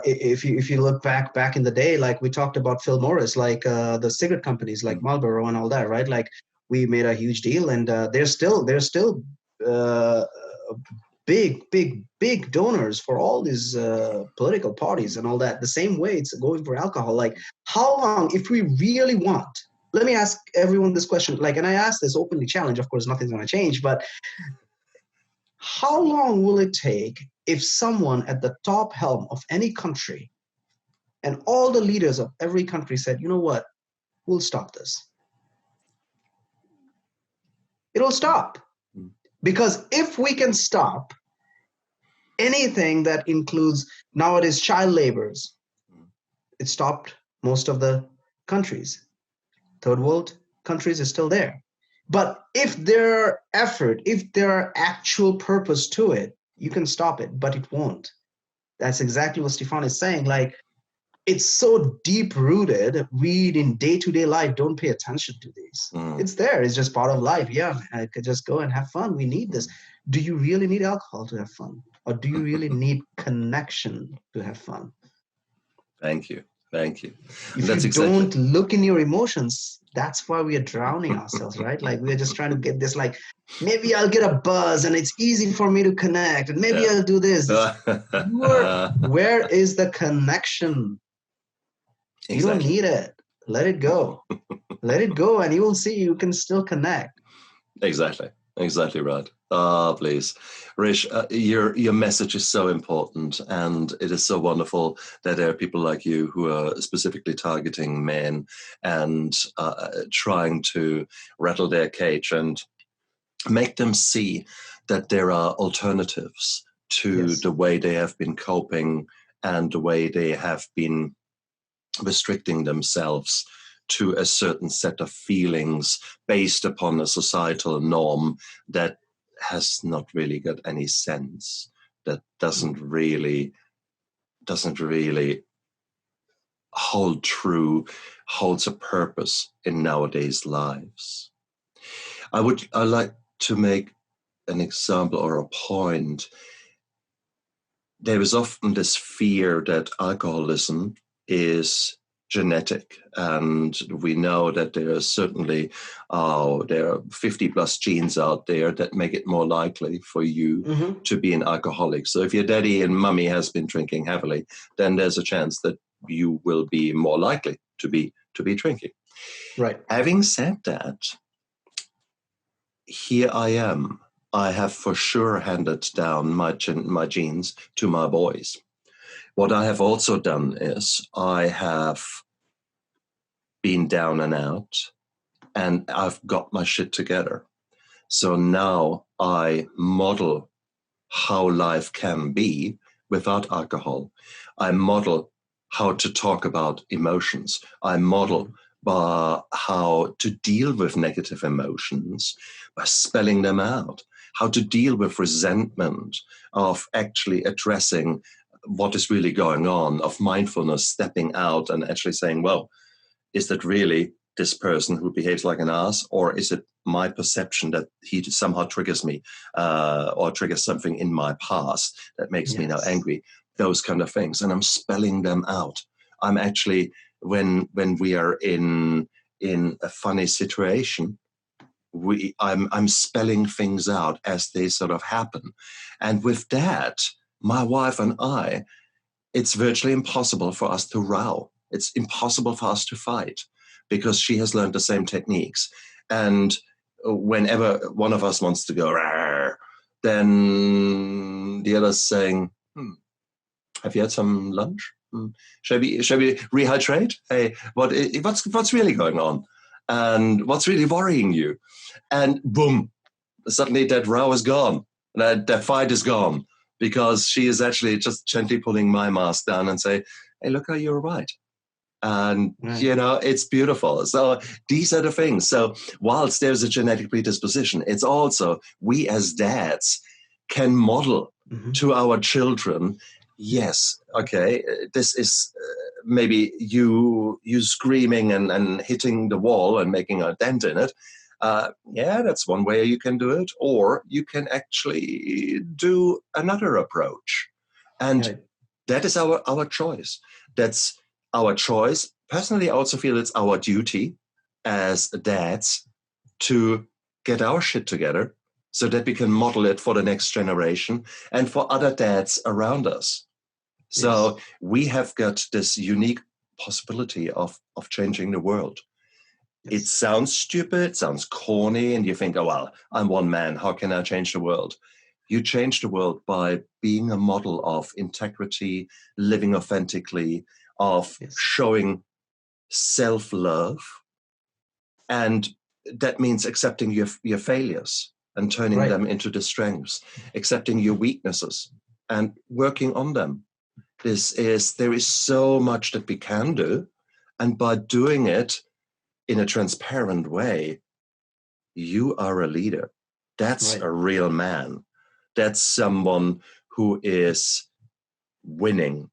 if you look back in the day, like we talked about Phil Morris, like the cigarette companies like Marlboro and all that, right? Like we made a huge deal, and they're still big donors for all these political parties and all that. The same way it's going for alcohol. Like, how long, if we really want? Let me ask everyone this question. Like, and I ask this openly, challenge. Of course, nothing's going to change, but how long will it take if someone at the top helm of any country and all the leaders of every country said, you know what, we'll stop this? It'll stop. Because if we can stop anything that includes nowadays child labors, it stopped most of the countries. Third world countries is still there. But if there are actual purpose to it, you can stop it, but it won't. That's exactly what Stefan is saying. Like, it's so deep rooted. We in day-to-day life don't pay attention to these. It's there. It's just part of life. Yeah, I could just go and have fun. We need this. Do you really need alcohol to have fun? Or do you really need connection to have fun? Thank you. Thank you. If you don't look in your emotions, that's why we are drowning ourselves, right? Like we're just trying to get this, like, maybe I'll get a buzz and it's easy for me to connect and maybe I'll do this. Where is the connection? Exactly. You don't need it. Let it go. Let it go and you will see you can still connect. Exactly. Exactly right. Please. Rish, your message is so important, and it is so wonderful that there are people like you who are specifically targeting men and trying to rattle their cage and make them see that there are alternatives to the way they have been coping and the way they have been restricting themselves to a certain set of feelings based upon a societal norm that has not really got any sense, that doesn't really hold true, holds a purpose in nowadays lives. I like to make an example or a point. There is often this fear that alcoholism is genetic, and we know that there are certainly there are 50 plus genes out there that make it more likely for you to be an alcoholic. So if your daddy and mummy has been drinking heavily, then there's a chance that you will be more likely to be drinking. Right. Having said that, here I am. I have for sure handed down my genes to my boys. What I have also done is I have been down and out, and I've got my shit together. So now I model how life can be without alcohol. I model how to talk about emotions. I model how to deal with negative emotions by spelling them out, how to deal with resentment, of actually addressing what is really going on, of mindfulness, stepping out and actually saying, well, is that really this person who behaves like an ass, or is it my perception that he somehow triggers me or triggers something in my past that makes me now angry? Those kind of things. And I'm spelling them out. I'm actually, when we are in a funny situation, I'm spelling things out as they sort of happen. And with that, my wife and I, it's virtually impossible for us to row. It's impossible for us to fight because she has learned the same techniques. And whenever one of us wants to go, rawr, then the other's saying, have you had some lunch? Shall we rehydrate? Hey, what's really going on? And what's really worrying you? And boom, suddenly that row is gone. That fight is gone, because she is actually just gently pulling my mask down and say, hey, look how you're right. And, it's beautiful. So these are the things. So whilst there's a genetic predisposition, it's also we as dads can model to our children, yes, okay, this is maybe you screaming and hitting the wall and making a dent in it. That's one way you can do it. Or you can actually do another approach. And that is our choice. That's our choice. Personally, I also feel it's our duty as dads to get our shit together so that we can model it for the next generation and for other dads around us. So we have got this unique possibility of changing the world. It sounds stupid, sounds corny, and you think, oh, well, I'm one man. How can I change the world? You change the world by being a model of integrity, living authentically, of showing self-love. And that means accepting your failures and turning them into the strengths, accepting your weaknesses and working on them. There is so much that we can do. And by doing it in a transparent way, you are a leader. That's a real man. That's someone who is winning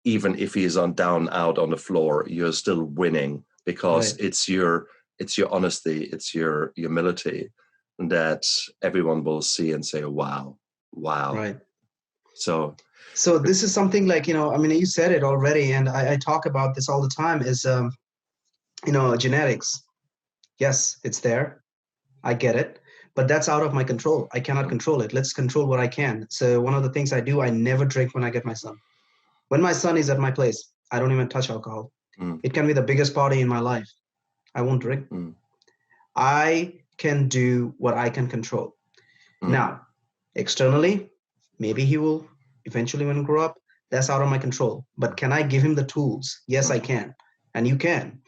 even if he's down out on the floor, you're still winning, because Right. it's your honesty, it's your humility that everyone will see and say, wow. Right. So This is something like, I mean, you said it already, and I talk about this all the time, is, genetics. Yes, it's there. I get it, but that's out of my control. I cannot control it. Let's control what I can. So one of the things I do, I never drink when I get my son. When my son is at my place, I don't even touch alcohol. It can be the biggest party in my life. I won't drink. I can do what I can control. Now, externally, maybe he will eventually, when he grow up, that's out of my control. But can I give him the tools? Yes, I can. And you can.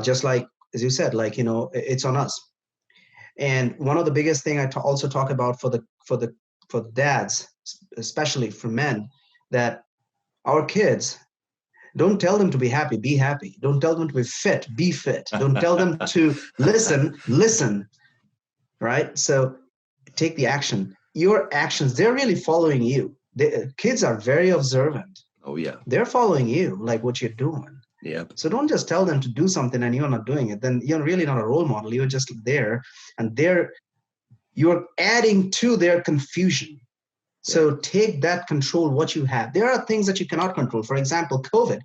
Just like, as you said, like, it's on us. And one of the biggest thing I also talk about for the dads, especially for men, that our kids, don't tell them to be happy, be happy. Don't tell them to be fit, be fit. Don't tell them to listen, right? So take the action. Your actions, they're really following you. Kids are very observant. Oh, yeah. They're following you, like what you're doing. Yeah. So don't just tell them to do something and you're not doing it. Then you're really not a role model. You're just there, and you're adding to their confusion. So take that control, what you have. There are things that you cannot control. For example, COVID.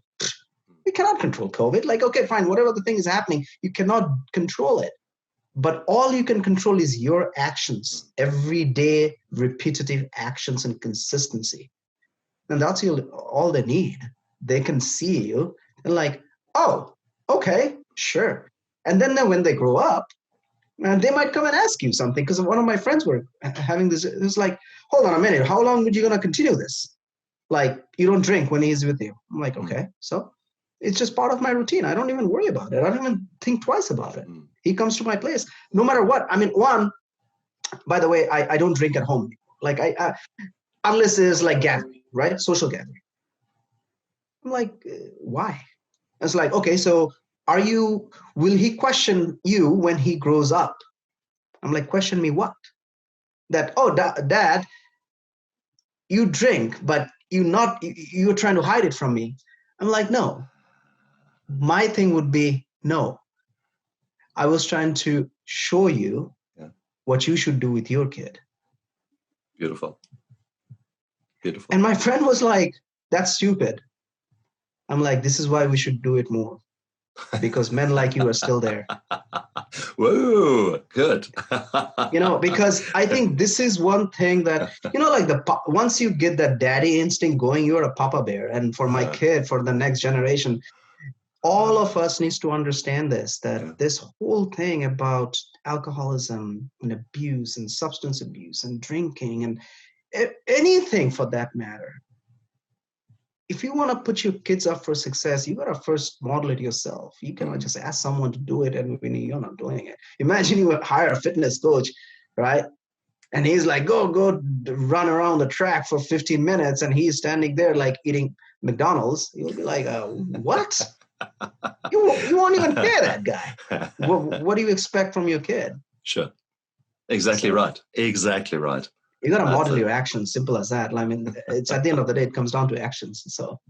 You cannot control COVID. Like, okay, fine, whatever the thing is happening, you cannot control it. But all you can control is your actions, everyday, repetitive actions and consistency. And that's all they need. They can see you and like, oh, okay, sure. And then when they grow up, and they might come and ask you something, because one of my friends were having this. It was like, hold on a minute, how long would you gonna continue this? Like, you don't drink when he's with you. I'm like, okay, so it's just part of my routine. I don't even worry about it. I don't even think twice about it. He comes to my place, no matter what. I mean, by the way, I don't drink at home. Like I unless it's like gathering, right? Social gathering. I'm like, why? It's like, okay, so will he question you when he grows up? I'm like, question me what? That, oh, dad, you drink, but you're trying to hide it from me. I'm like, no. My thing would be, no. I was trying to show you what you should do with your kid. Beautiful. And my friend was like, that's stupid. I'm like, this is why we should do it more. Because men like you are still there. Whoa, good. Because I think this is one thing that, like once you get that daddy instinct going, you're a papa bear. And for my kid, for the next generation, all of us needs to understand this, that this whole thing about alcoholism and abuse and substance abuse and drinking and anything for that matter, if you want to put your kids up for success, you got to first model it yourself. You cannot just ask someone to do it and when you're not doing it. Imagine you hire a fitness coach, right? And he's like, go run around the track for 15 minutes. And he's standing there like eating McDonald's. You'll be like, what? You won't even hear that guy. What do you expect from your kid? Sure. Exactly right. Exactly right. You got to model your actions, simple as that. I mean, it's at the end of the day, it comes down to actions. So,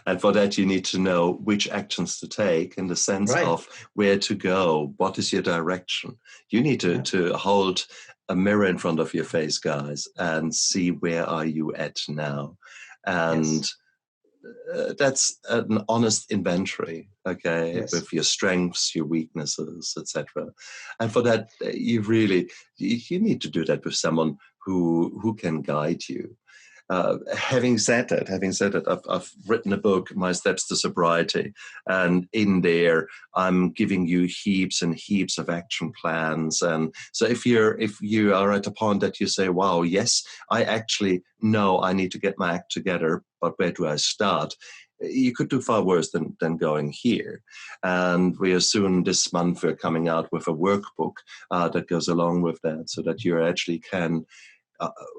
and for that, you need to know which actions to take in the sense of where to go. What is your direction? You need to hold a mirror in front of your face, guys, and see where are you at now. And that's an honest inventory, with your strengths, your weaknesses, etc. And for that, you need to do that with someone who can guide you. Having said that, I've written a book, My Steps to Sobriety, and in there I'm giving you heaps and heaps of action plans. And so if you are at a point that you say, wow, yes, I actually know I need to get my act together, but where do I start? You could do far worse than going here. And we are soon this month, we're coming out with a workbook that goes along with that, so that you actually can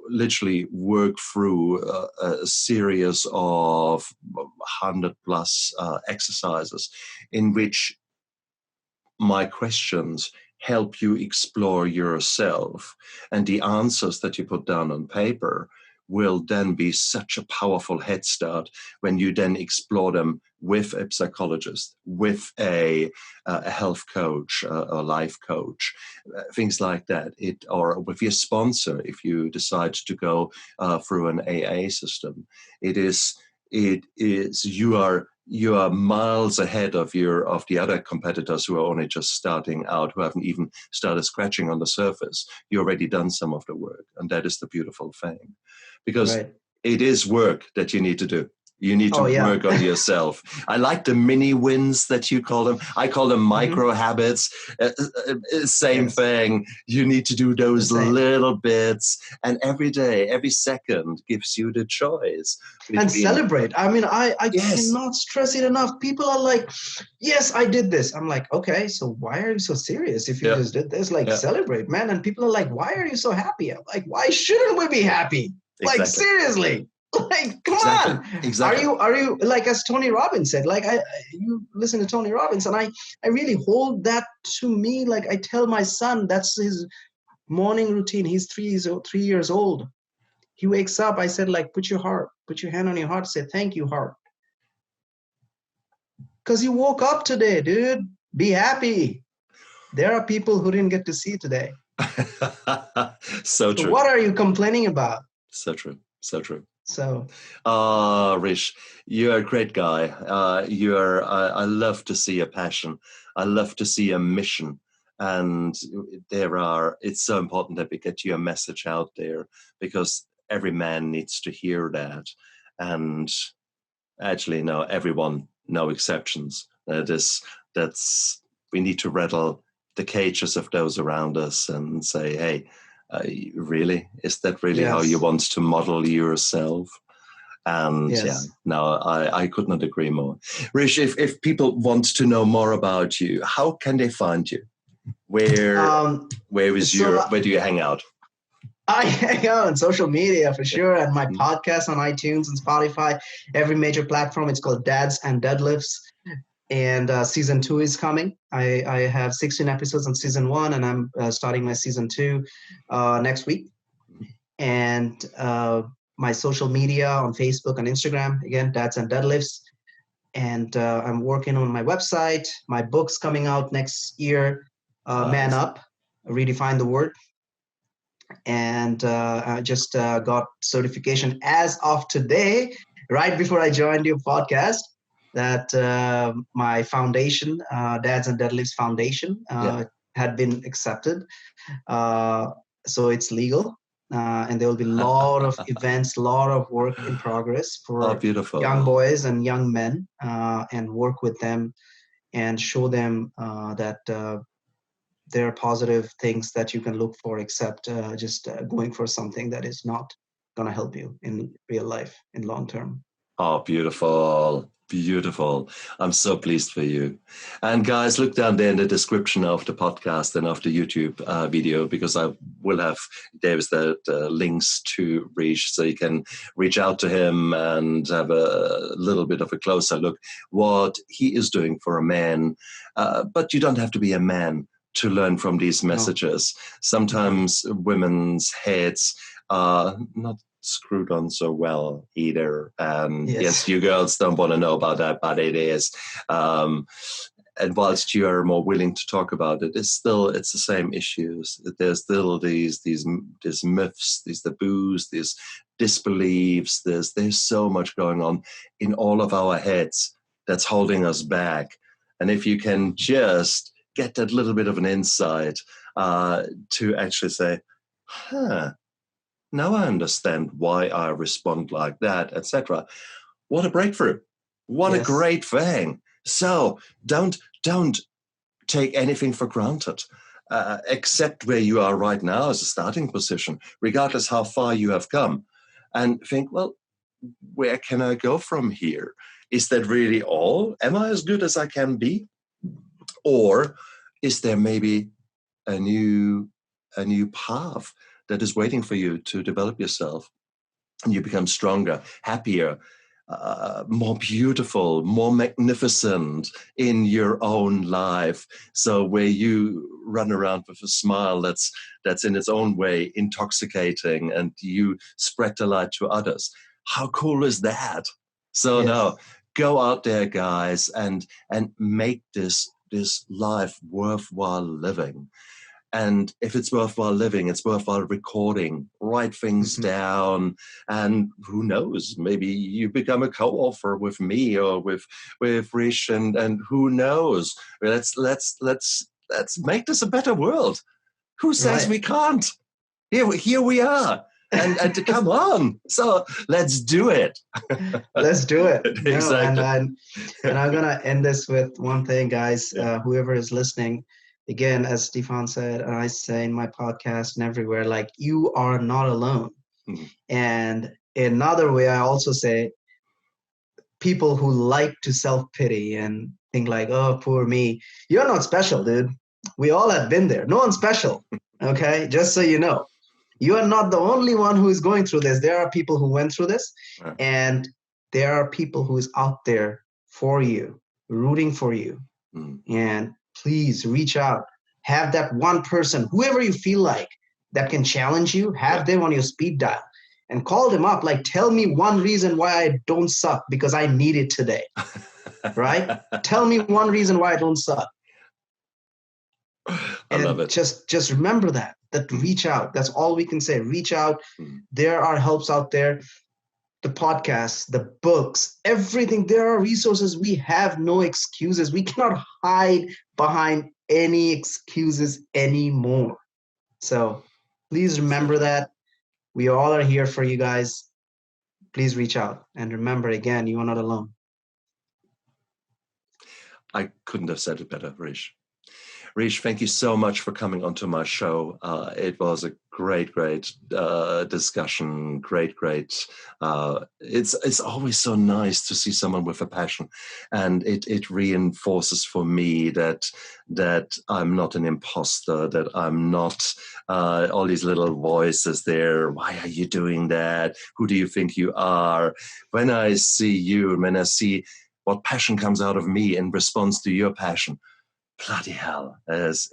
literally work through a series of 100 plus exercises in which my questions help you explore yourself, and the answers that you put down on paper will then be such a powerful head start when you then explore them with a psychologist, with a health coach, a life coach, things like that. Or with your sponsor, if you decide to go through an AA system, it is you are miles ahead of the other competitors who are only just starting out, who haven't even started scratching on the surface. You already done some of the work, and that is the beautiful thing, because it is work that you need to do. You need to work on yourself. I like the mini wins that you call them. I call them micro habits. Same thing. You need to do those little bits. And every day, every second gives you the choice. And celebrate. I mean, I cannot stress it enough. People are like, yes, I did this. I'm like, okay, so why are you so serious if you just did this? Like, celebrate, man. And people are like, why are you so happy? I'm like, why shouldn't we be happy? Exactly. Like, seriously. Like, come on. Exactly. Are you like, as Tony Robbins said, like, you listen to Tony Robbins, and I really hold that to me. Like, I tell my son, that's his morning routine. He's 3 years old. He wakes up. I said, like, put your hand on your heart. Say, thank you, heart. Because you woke up today, dude. Be happy. There are people who didn't get to see today. So true. What are you complaining about? So true. So true. So, Rish, you're a great guy. I love to see a passion. I love to see a mission. And it's so important that we get your message out there, because every man needs to hear that. And actually, no, everyone, no exceptions. We need to rattle the cages of those around us and say, hey, really? Is that really how you want to model yourself? And I could not agree more. Rish, if people want to know more about you, how can they find you? Where do you hang out? I hang out on social media for sure, and my podcast on iTunes and Spotify, every major platform. It's called Dads And Deadlifts. And season 2 is coming. I have 16 episodes on season 1, and I'm starting my season 2 next week. And my social media on Facebook and Instagram, again, Dads And Deadlifts. And I'm working on my website. My book's coming out next year, Man Up, Redefine the Word. And I just got certification as of today, right before I joined your podcast, that my foundation, Dads and Deadlifts Foundation, had been accepted. So it's legal. And there will be a lot of events, a lot of work in progress for young boys and young men, and work with them and show them that there are positive things that you can look for, except just going for something that is not going to help you in real life, in long term. Oh, beautiful. Beautiful. I'm so pleased for you. And guys, look down there in the description of the podcast and of the YouTube video, because I will have Davis the links to Rish, so you can reach out to him and have a little bit of a closer look what he is doing for a man. But you don't have to be a man to learn from these messages. No. Sometimes women's heads are not screwed on so well either. Yes, you girls don't want to know about that, but it is. And whilst you are more willing to talk about it, it's the same issues. There's still these myths, these taboos, these disbeliefs. There's so much going on in all of our heads that's holding us back. And if you can just get that little bit of an insight to actually say, now I understand why I respond like that, etc. What a breakthrough. What a great thing. So don't take anything for granted. Accept where you are right now as a starting position, regardless how far you have come. And think, well, where can I go from here? Is that really all? Am I as good as I can be? Or is there maybe a new path that is waiting for you to develop yourself, and you become stronger, happier, more beautiful, more magnificent in your own life. So where you run around with a smile that's in its own way intoxicating, and you spread the light to others. How cool is that? So Yes. now go out there, guys, and make this life worthwhile living. And if it's worthwhile living, it's worthwhile recording, write things down, and who knows, maybe you become a co-author with me or with Rish, and who knows? Let's make this a better world. Who says we can't? Here we are. And come on, so let's do it. Let's do it. Exactly. And I'm gonna end this with one thing, guys. Whoever is listening, again, as Stefan said, and I say in my podcast and everywhere, like, you are not alone. And in another way, I also say, people who like to self-pity and think like, oh, poor me, you're not special, dude. We all have been there. No one's special. Okay, just so you know. You are not the only one who is going through this. There are people who went through this, and there are people who is out there for you, rooting for you. And please reach out. Have that one person, whoever you feel like, that can challenge you, have them on your speed dial and call them up. Like, tell me one reason why I don't suck, because I need it today. Right? Tell me one reason why I don't suck. I love it. Just remember that reach out. That's all we can say. Reach out. There are helps out there. The podcasts, the books, everything. There are resources. We have no excuses. We cannot hide behind any excuses anymore. So please remember that. We all are here for you guys. Please reach out. And remember, again, you are not alone. I couldn't have said it better, Rish. Rish, thank you so much for coming onto my show. It was a great discussion. Great. It's always so nice to see someone with a passion, and it reinforces for me that I'm not an imposter, that I'm not all these little voices there. Why are you doing that? Who do you think you are? When I see you, when I see what passion comes out of me in response to your passion, bloody hell, as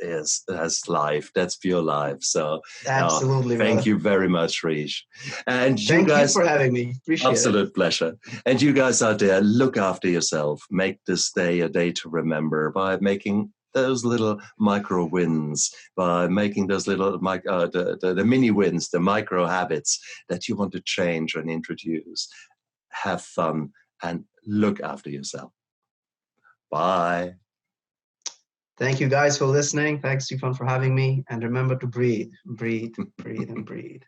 life. That's pure life. So absolutely, thank you very much, Rish. And thank you for having me. Appreciate it. Absolute pleasure. And you guys out there, look after yourself. Make this day a day to remember by making those little micro wins, by making those little the mini wins, the micro habits that you want to change and introduce. Have fun and look after yourself. Bye. Thank you guys for listening. Thanks, Stefan, for having me. And remember to breathe, and breathe.